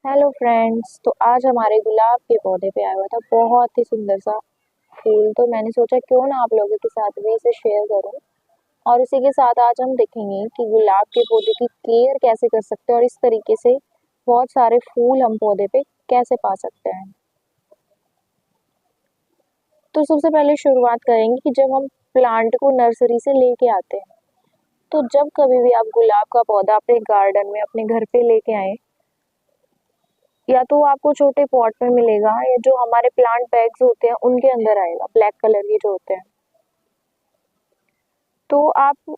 Hello friends. तो आज हमारे गुलाब के पौधे पे आया हुआ था बहुत ही सुंदर सा फूल। तो मैंने सोचा क्यों ना आप लोगों के साथ भी इसे शेयर करूं। और इसी के साथ आज हम देखेंगे कि गुलाब के पौधे की केयर कैसे कर सकते हैं और इस तरीके से बहुत सारे फूल हम पौधे पे कैसे पा सकते हैं। तो सबसे पहले शुरुआत करेंगे कि जब हम प्लांट को नर्सरी से लेके आते हैं, तो जब कभी भी आप गुलाब का पौधा अपने गार्डन में अपने घर पे लेके आए, या तो आपको छोटे पॉट में मिलेगा या जो हमारे प्लांट बैग्स होते हैं उनके अंदर आएगा, ब्लैक कलर के जो होते हैं। तो आप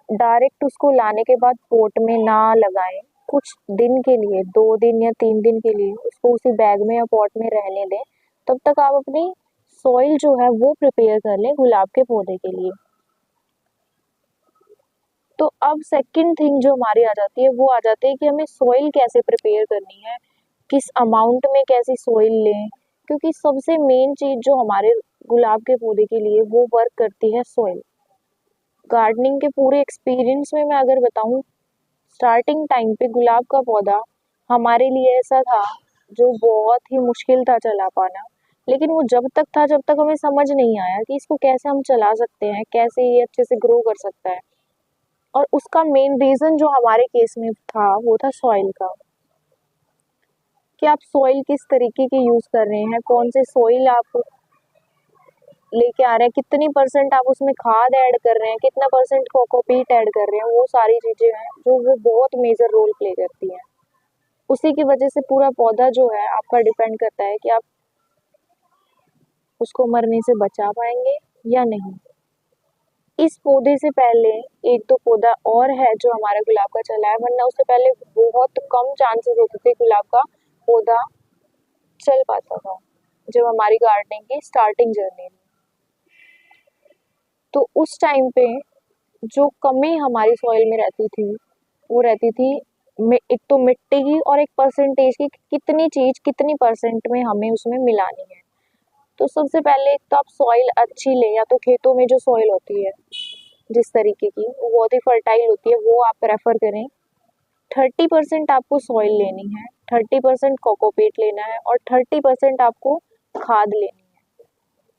डायरेक्ट उसको लाने के बाद पॉट में ना लगाएं। कुछ दिन के लिए, 2 दिन या 3 दिन के लिए उसको उसी बैग में या पॉट में रहने दें। तब तक आप अपनी सॉइल जो है वो प्रिपेयर कर लें गुलाब के पौधे के लिए। तो अब सेकंड थिंग जो हमारी आ जाती है वो आ जाती है कि हमें सॉइल कैसे प्रिपेयर करनी है, किस अमाउंट में कैसी सॉइल लें। क्योंकि सबसे मेन चीज जो हमारे गुलाब के पौधे के लिए वो वर्क करती है सॉइल। गार्डनिंग के पूरे एक्सपीरियंस में मैं अगर बताऊं, स्टार्टिंग टाइम पे गुलाब का पौधा हमारे लिए ऐसा था जो बहुत ही मुश्किल था चला पाना। लेकिन वो जब तक था जब तक हमें समझ नहीं आया कि इसको कैसे हम चला सकते हैं, कैसे ये अच्छे से ग्रो कर सकता है। और उसका मेन रीजन जो हमारे केस में था वो था सॉइल का, कि आप सॉइल किस तरीके की यूज कर रहे हैं, कौन से सॉइल आप लेके आ रहे हैं, कितनी परसेंट आप उसमें खाद ऐड कर रहे हैं, कितना परसेंट कोकोपीट ऐड कर रहे हैं। वो सारी चीजें हैं जो वो बहुत मेजर रोल प्ले करती हैं। उसी की वजह से पूरा पौधा जो है आपका डिपेंड करता है कि आप उसको मरने से बचा पाएंगे या नहीं। इस पौधे से पहले एक दो पौधा और है जो हमारा गुलाब का चला है, वरना उससे पहले बहुत कम चांसेस होते थे गुलाब का पौधा चल पाता था जब हमारी गार्डनिंग की स्टार्टिंग जर्नी में। तो उस टाइम पे जो कमी हमारी सॉइल में रहती थी वो रहती थी एक तो मिट्टी की और एक परसेंटेज की, कितनी चीज कितनी परसेंट में हमें उसमें मिलानी है। तो सबसे पहले एक तो आप सॉइल अच्छी लें, या तो खेतों में जो सॉइल होती है जिस तरीके की वो बहुत ही फर्टाइल होती है वो आप प्रेफर करें। 30% आपको सॉइल लेनी है, 30% कोकोपीट लेना है और 30% आपको खाद लेनी है।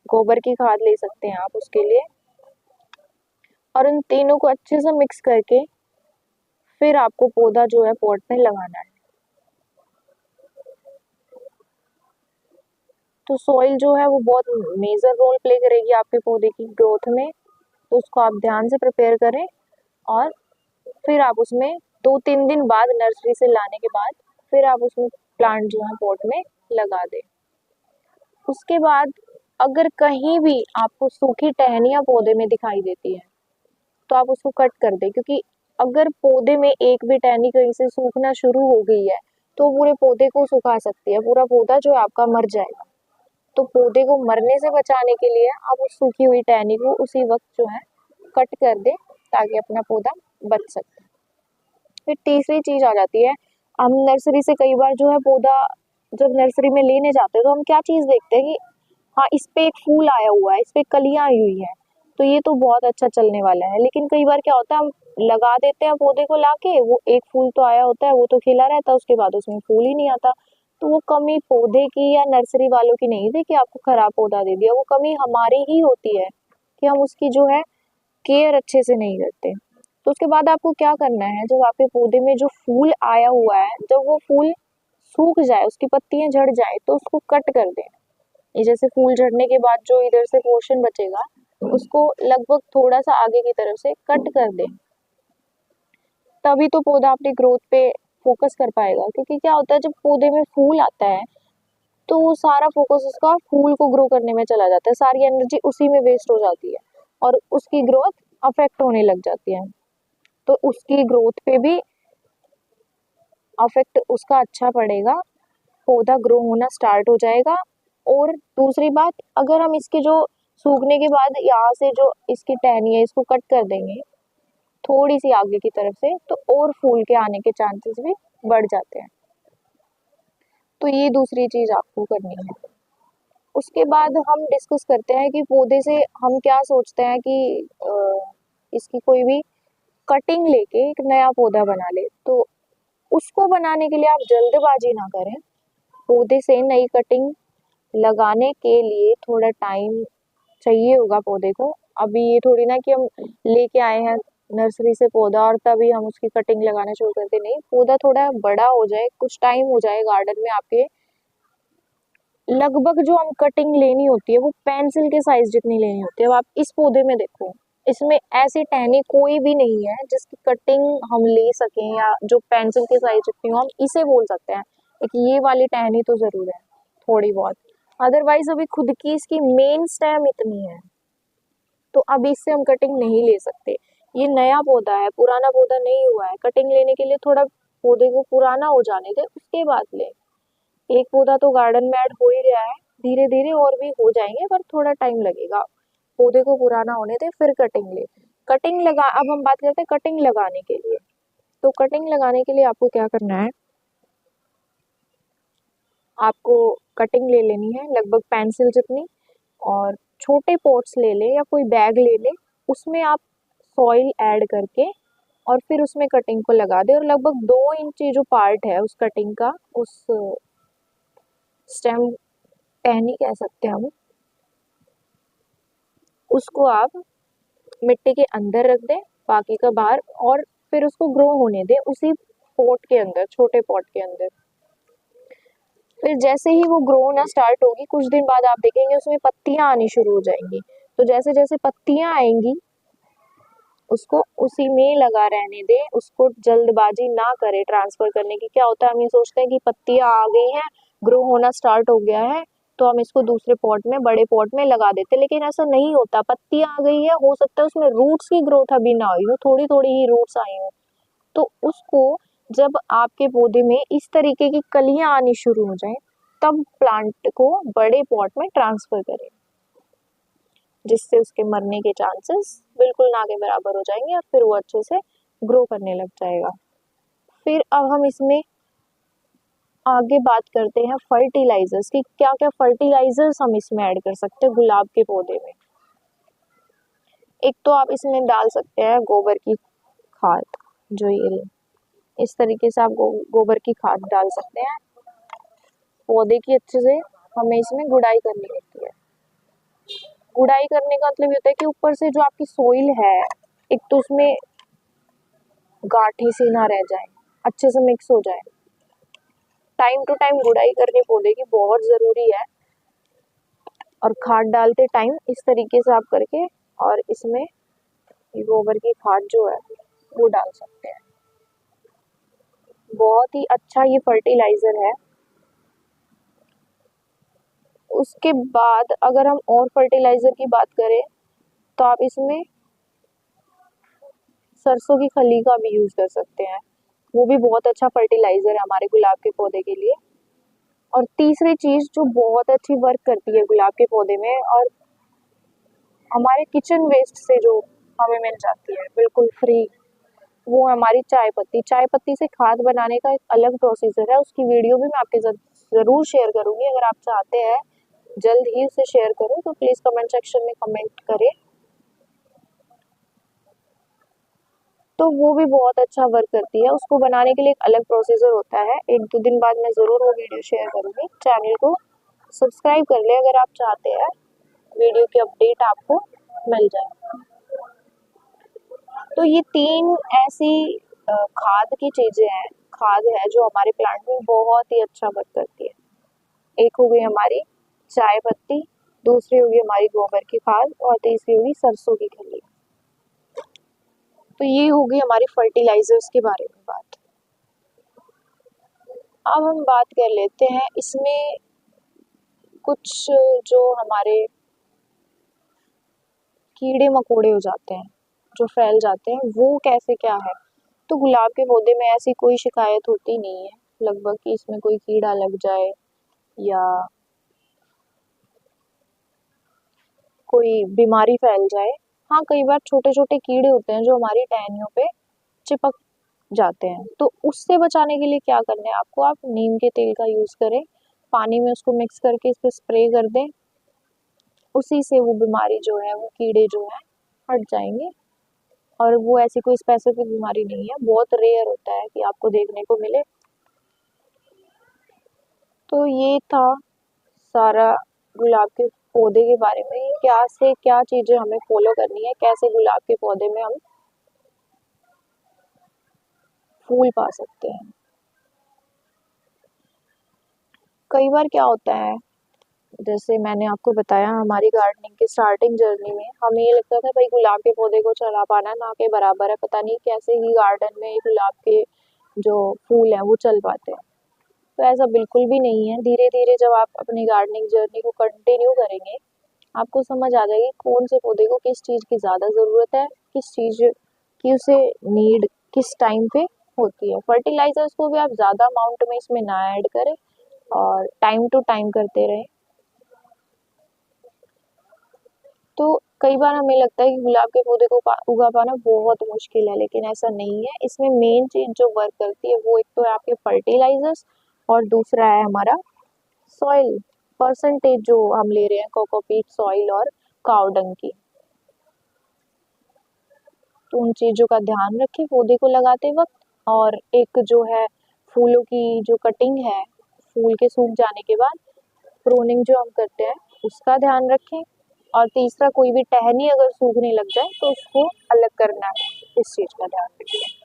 गोबर की खाद ले सकते हैं आप उसके लिए। और उन तीनों को अच्छे से मिक्स करके फिर आपको पौधा जो है पॉट में लगाना है। तो सॉइल जो है वो बहुत मेजर रोल प्ले करेगी आपके पौधे की ग्रोथ में। तो उसको आप ध्यान से प्रिपेयर करें और फिर आप उसमें 2-3 दिन बाद नर्सरी से लाने के बाद फिर आप उसमें प्लांट जो है पॉट में लगा दें। उसके बाद अगर कहीं भी आपको सूखी टहनियाँ पौधे में दिखाई देती है तो आप उसको कट कर दें, क्योंकि अगर पौधे में एक भी टहनी कहीं से सूखना शुरू हो गई है तो पूरे पौधे को सुखा सकती है, पूरा पौधा जो है आपका मर जाएगा। तो पौधे को मरने से बचाने के लिए आप उस सूखी हुई टहनी को उसी वक्त जो है कट कर दें ताकि अपना पौधा बच सके। फिर तीसरी चीज आ जाती है, हम नर्सरी से कई बार जो है पौधा जब नर्सरी में लेने जाते हैं तो हम क्या चीज देखते हैं कि हाँ इस पे एक फूल आया हुआ है, इस पे कलियां आई हुई है, तो ये तो बहुत अच्छा चलने वाला है। लेकिन कई बार क्या होता है, हम लगा देते हैं पौधे को लाके, वो एक फूल तो आया होता है, वो तो खिला रहता है, उसके बाद उसमें फूल ही नहीं आता। तो वो कमी पौधे की या नर्सरी वालों की नहीं थी कि आपको खराब पौधा दे दिया, वो कमी हमारी ही होती है कि हम उसकी जो है केयर अच्छे से नहीं करते। तो उसके बाद आपको क्या करना है, जब आपके पौधे में जो फूल आया हुआ है जब वो फूल सूख जाए, उसकी पत्तियां झड़ जाए तो उसको कट कर दें। ये जैसे फूल झड़ने के बाद जो इधर से पोर्शन बचेगा उसको लगभग थोड़ा सा आगे की तरफ से कट कर दें। तभी तो पौधा अपनी ग्रोथ पे फोकस कर पाएगा। क्योंकि क्या होता है, जब पौधे में फूल आता है तो वो सारा फोकस उसका फूल को ग्रो करने में चला जाता है, सारी एनर्जी उसी में वेस्ट हो जाती है और उसकी ग्रोथ अफेक्ट होने लग जाती है। तो उसकी ग्रोथ पे भी अफेक्ट उसका अच्छा पड़ेगा, पौधा ग्रो होना स्टार्ट हो जाएगा। और दूसरी बात, अगर हम इसके जो सूखने के बाद यहाँ से जो इसकी टहनी है इसको कट कर देंगे थोड़ी सी आगे की तरफ से, तो और फूल के आने के चांसेस भी बढ़ जाते हैं। तो ये दूसरी चीज आपको करनी है। उसके बाद हम डिस्कस करते हैं कि पौधे से हम क्या सोचते हैं कि इसकी कोई भी कटिंग लेके एक नया पौधा बना ले। तो उसको बनाने के लिए आप जल्दबाजी ना करें। पौधे से नई कटिंग लगाने के लिए थोड़ा टाइम चाहिए होगा पौधे को। अभी ये थोड़ी ना कि हम लेके आए हैं नर्सरी से पौधा और तभी हम उसकी कटिंग लगाना शुरू करते, नहीं, पौधा थोड़ा बड़ा हो जाए, कुछ टाइम हो जाए गार्डन में आपके, लगभग जो हम कटिंग लेनी होती है वो पेंसिल के साइज जितनी लेनी होती है। अब आप इस पौधे में देखो, इसमें ऐसी टहनी कोई भी नहीं है जिसकी कटिंग हम ले सकें या जो पेंसिल के साइज जितनी हो, हम इसे बोल सकते हैं एक ये वाली टहनी तो जरूर है थोड़ी बहुत। अदरवाइज अभी खुद की इसकी मेन स्टेम इतनी है, तो अभी इससे हम कटिंग नहीं ले सकते। ये नया पौधा है, पुराना पौधा नहीं हुआ है। कटिंग लेने के लिए थोड़ा पौधे को पुराना हो जाने दे, उसके बाद ले। एक पौधा तो गार्डन में ऐड हो ही रहा है, धीरे धीरे और भी हो जाएंगे पर थोड़ा टाइम लगेगा। पौधे को पुराना होने दे फिर कटिंग ले। कटिंग लगा, अब हम बात करते हैं कटिंग लगाने के लिए। तो कटिंग लगाने के लिए आपको क्या करना है, आपको कटिंग ले लेनी है लगभग पेंसिल जितनी, और छोटे पॉट्स ले ले या कोई बैग ले ले, उसमें आप सॉइल ऐड करके और फिर उसमें कटिंग को लगा दे। और लगभग 2 इंच जो पार्ट है उस कटिंग का, उस स्टेम टहनी कह सकते हैं हम, उसको आप मिट्टी के अंदर रख दें, बाकी का बाहर, और फिर उसको ग्रो होने दें उसी पॉट के अंदर, छोटे पॉट के अंदर। फिर जैसे ही वो ग्रो होना स्टार्ट होगी, कुछ दिन बाद आप देखेंगे उसमें पत्तियां आनी शुरू हो जाएंगी। तो जैसे जैसे पत्तियां आएंगी उसको उसी में लगा रहने दें, उसको जल्दबाजी ना करें ट्रांसफर करने की। क्या होता है, हम ये सोचते हैं कि पत्तियां आ गई हैं, ग्रो होना स्टार्ट हो गया है, तो हम इसको दूसरे पॉट में, बड़े पॉट में लगा देते, लेकिन ऐसा नहीं होता। पत्तियां आ गई है, हो सकता है उसमें रूट्स की ग्रोथ अभी ना हुई हो, थोड़ी थोड़ी ही रूट्स आई हो, तो उसको जब आपके पौधे में इस तरीके की कलियां आनी शुरू हो जाए, तब प्लांट को बड़े पॉट में ट्रांसफर करें, जिससे उसके मरने के चांसेस बिल्कुल ना के बराबर हो जाएंगे और फिर वो अच्छे से ग्रो करने लग जाएगा। फिर अब हम इसमें आगे बात करते हैं फर्टिलाइजर्स की। क्या क्या फर्टिलाइजर्स हम इसमें ऐड कर सकते हैं गुलाब के पौधे में। एक तो आप इसमें डाल सकते हैं गोबर की खाद, जो ये इस तरीके से आप गोबर की खाद डाल सकते हैं। पौधे की अच्छे से हमें इसमें गुड़ाई करनी होती है। गुड़ाई करने का मतलब ये होता है कि ऊपर से जो आपकी सोइल है, एक तो उसमें गांठी सी ना रह जाए, अच्छे से मिक्स हो जाए। टाइम टू टाइम गुड़ाई करनी पौधे की बहुत जरूरी है। और खाद डालते टाइम इस तरीके से आप करके, और इसमें गोबर की खाद जो है वो डाल सकते हैं। बहुत ही अच्छा ये फर्टिलाइजर है। उसके बाद अगर हम और फर्टिलाइजर की बात करें तो आप इसमें सरसों की खली का भी यूज कर सकते हैं, वो भी बहुत अच्छा फर्टिलाइजर है हमारे गुलाब के पौधे के लिए। और तीसरी चीज जो बहुत अच्छी वर्क करती है गुलाब के पौधे में, और हमारे किचन वेस्ट से जो हमें मिल जाती है बिल्कुल फ्री, वो हमारी चाय पत्ती। चाय पत्ती से खाद बनाने का एक अलग प्रोसीजर है, उसकी वीडियो भी मैं आपके साथ जरूर शेयर करूंगी। अगर आप चाहते हैं जल्द ही उसे शेयर करूं तो प्लीज कमेंट सेक्शन में कमेंट करें। तो वो भी बहुत अच्छा वर्क करती है। उसको बनाने के लिए एक अलग प्रोसीजर होता है, 1-2 दिन बाद मैं ज़रूर वो वीडियो शेयर करूँगी। चैनल को सब्सक्राइब कर लें अगर आप चाहते हैं वीडियो की अपडेट आपको मिल जाए। तो ये 3 ऐसी खाद की चीज़ें हैं, खाद है जो हमारे प्लांट में बहुत ही अच्छा वर्क करती है। एक हो गई हमारी चाय पत्ती, दूसरी होगी हमारी गोबर की खाद, और तीसरी होगी सरसों की खली। तो ये हो गई हमारी फर्टिलाइजर्स के बारे में बात। अब हम बात कर लेते हैं इसमें कुछ जो हमारे कीड़े मकोड़े हो जाते हैं, जो फैल जाते हैं, वो कैसे क्या है। तो गुलाब के पौधे में ऐसी कोई शिकायत होती नहीं है लगभग कि इसमें कोई कीड़ा लग जाए या कोई बीमारी फैल जाए। हाँ, कई बार छोटे छोटे कीड़े होते हैं जो हमारी टहनियों पे चिपक जाते हैं, तो उससे बचाने के लिए क्या करना है आपको, आप नीम के तेल का यूज करें, पानी में उसको मिक्स करके इस पर स्प्रे कर दें, उसी से वो बीमारी जो है, वो कीड़े जो है हट जाएंगे और वो ऐसी कोई स्पेसिफिक बीमारी नहीं है, बहुत रेयर होता है कि आपको देखने को मिले। तो ये था सारा गुलाब के पौधे के बारे में, क्या से क्या चीजें हमें फॉलो करनी है, कैसे गुलाब के पौधे में हम फूल पा सकते हैं। कई बार क्या होता है, जैसे मैंने आपको बताया हमारी गार्डनिंग की स्टार्टिंग जर्नी में हमें ये लगता था भाई गुलाब के पौधे को चला पाना ना के बराबर है, पता नहीं कैसे ही गार्डन में गुलाब के जो फूल हैं वो चल पाते हैं। तो ऐसा बिल्कुल भी नहीं है। धीरे धीरे जब आप अपनी गार्डनिंग जर्नी को कंटिन्यू करेंगे, आपको समझ आ जाएगी कौन से पौधे को किस चीज़ की ज़्यादा ज़रूरत है, किस चीज़ की उसे नीड किस टाइम पे होती है। फर्टिलाइजर्स को भी आप ज़्यादा अमाउंट में इसमें ना ऐड करें और टाइम टू टाइम करते रहें। तो कई बार हमें लगता है कि गुलाब के पौधे को उगा पाना बहुत मुश्किल है, लेकिन ऐसा नहीं है। इसमें मेन चीज़ जो वर्क करती है वो एक तो है आपके फर्टिलाइजर्स और दूसरा है हमारा सॉइल परसेंटेज जो हम ले रहे हैं कोकोपीट सॉइल और काउडंग की। तो उन चीज़ों का ध्यान रखें पौधे को लगाते वक्त। और एक जो है फूलों की जो कटिंग है, फूल के सूख जाने के बाद प्रूनिंग जो हम करते हैं उसका ध्यान रखें। और तीसरा, कोई भी टहनी अगर सूखने लग जाए तो उसको अलग करना है, इस चीज़ का ध्यान रखें।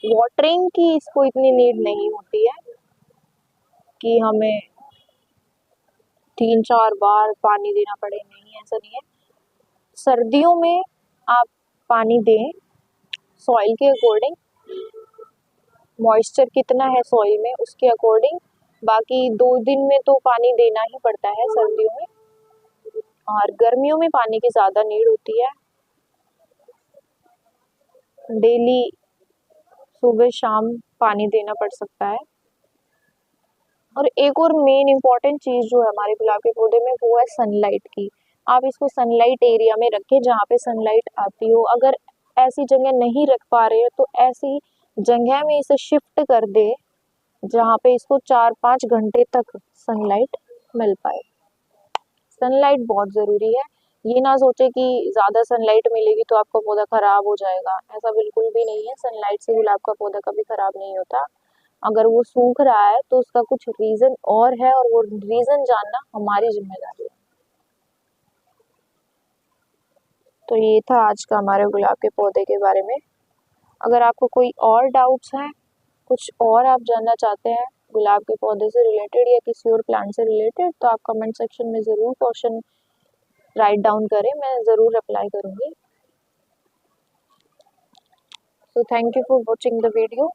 वाटरिंग की इसको इतनी नीड नहीं होती है कि हमें 3-4 बार पानी देना पड़े, नहीं ऐसा नहीं है। सर्दियों में आप पानी दें सॉइल के अकॉर्डिंग, मॉइस्चर कितना है सॉइल में उसके अकॉर्डिंग। बाकी 2 दिन में तो पानी देना ही पड़ता है सर्दियों में, और गर्मियों में पानी की ज़्यादा नीड होती है। डेली सुबह शाम पानी देना पड़ सकता है। और एक और मेन इम्पॉर्टेंट चीज़ जो है हमारे गुलाब के पौधे में वो है सनलाइट की। आप इसको सनलाइट एरिया में रखें जहाँ पे सनलाइट आती हो। अगर ऐसी जगह नहीं रख पा रहे हो तो ऐसी जगह में इसे शिफ्ट कर दे जहाँ पे इसको 4-5 घंटे तक सनलाइट मिल पाए। सनलाइट बहुत ज़रूरी है। ये ना सोचे कि ज़्यादा सनलाइट मिलेगी तो आपका पौधा ख़राब हो जाएगा, ऐसा बिल्कुल भी नहीं है। सनलाइट से गुलाब का पौधा कभी ख़राब नहीं होता। अगर वो सूख रहा है तो उसका कुछ रीज़न और है, और वो रीज़न जानना हमारी जिम्मेदारी है। तो ये था आज का हमारे गुलाब के पौधे के बारे में। अगर आपको कोई और डाउट्स हैं, कुछ और आप जानना चाहते हैं गुलाब के पौधे से रिलेटेड या किसी और प्लांट से रिलेटेड, तो आप कमेंट सेक्शन में ज़रूर क्वेश्चन राइट डाउन करें, मैं ज़रूर रिप्लाई करूँगी। So thank you for watching the video.